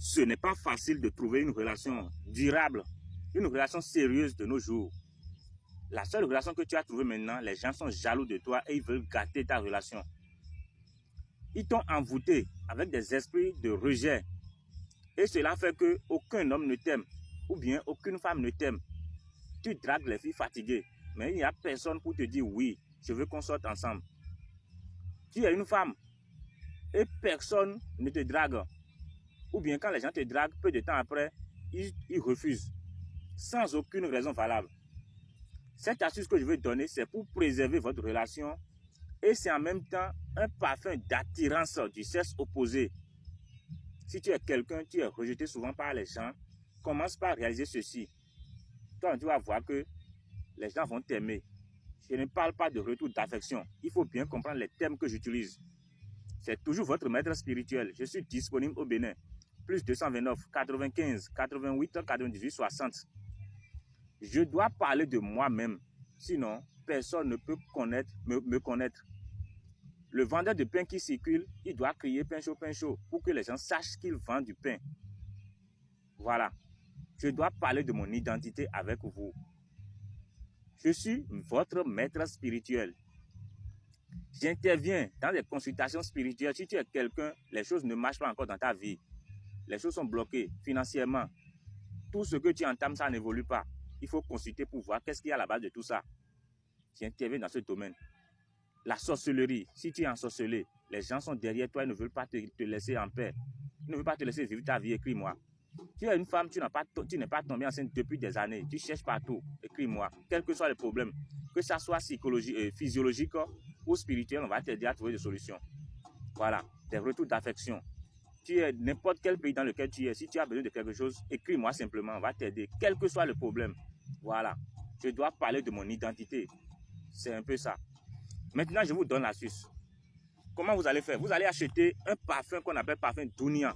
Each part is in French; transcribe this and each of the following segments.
ce n'est pas facile de trouver une relation durable, une relation sérieuse de nos jours. La seule relation que tu as trouvée maintenant, les gens sont jaloux de toi et ils veulent gâter ta relation. Ils t'ont envoûté avec des esprits de rejet. Et cela fait qu'aucun homme ne t'aime, ou bien aucune femme ne t'aime. Tu dragues les filles fatiguées, mais il n'y a personne pour te dire oui, je veux qu'on sorte ensemble. Tu es une femme et personne ne te drague. Ou bien quand les gens te draguent, peu de temps après, ils refusent, sans aucune raison valable. Cette astuce que je veux donner, c'est pour préserver votre relation et c'est en même temps un parfum d'attirance du sexe opposé. Si tu es quelqu'un, tu es rejeté souvent par les gens, commence par réaliser ceci. Toi, tu vas voir que les gens vont t'aimer. Je ne parle pas de retour d'affection. Il faut bien comprendre les termes que j'utilise. C'est toujours votre maître spirituel. Je suis disponible au Bénin. Plus 229 95 88 98 60. Je dois parler de moi-même. Sinon, personne ne peut me connaître. Le vendeur de pain qui circule, il doit crier pain chaud pour que les gens sachent qu'il vend du pain. Voilà. Je dois parler de mon identité avec vous. Je suis votre maître spirituel. J'interviens dans des consultations spirituelles. Si tu es quelqu'un, les choses ne marchent pas encore dans ta vie. Les choses sont bloquées financièrement. Tout ce que tu entames, ça n'évolue pas. Il faut consulter pour voir qu'est-ce qu'il y a à la base de tout ça. J'interviens dans ce domaine. La sorcellerie, si tu es ensorcelé, les gens sont derrière toi, ils ne veulent pas te laisser en paix. Ils ne veulent pas te laisser vivre ta vie, écris-moi. Tu es une femme, tu n'es pas tombée enceinte depuis des années. Tu cherches partout, écris-moi. Quel que soit le problème, que ça soit physiologique ou spirituel, on va t'aider à trouver des solutions. Voilà, des retours d'affection. Tu es n'importe quel pays dans lequel tu es, si tu as besoin de quelque chose, écris-moi simplement, on va t'aider, quel que soit le problème. Voilà, je dois parler de mon identité. C'est un peu ça. Maintenant, je vous donne l'astuce. Comment vous allez faire? Vous allez acheter un parfum qu'on appelle parfum Dunia.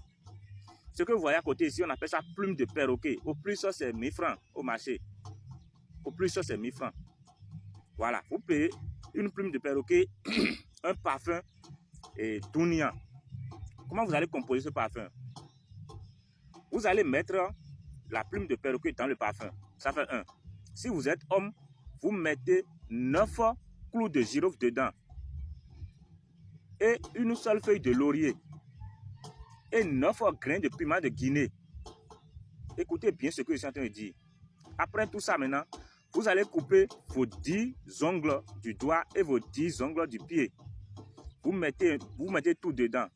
Ce que vous voyez à côté ici, on appelle ça plume de perroquet. Au plus, ça c'est 1000 francs au marché. Au plus, ça c'est 1000 francs. Voilà, vous payez une plume de perroquet, un parfum et Dunia. Comment vous allez composer ce parfum? Vous allez mettre la plume de perroquet dans le parfum. Ça fait 1. Si vous êtes homme, vous mettez 9 clous de girofle dedans et une seule feuille de laurier et 9 grains de piment de Guinée. Écoutez bien ce que je suis en train de dire. Après tout ça maintenant, vous allez couper vos 10 ongles du doigt et vos 10 ongles du pied. Vous mettez tout dedans.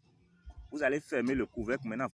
Vous allez fermer le couvercle maintenant.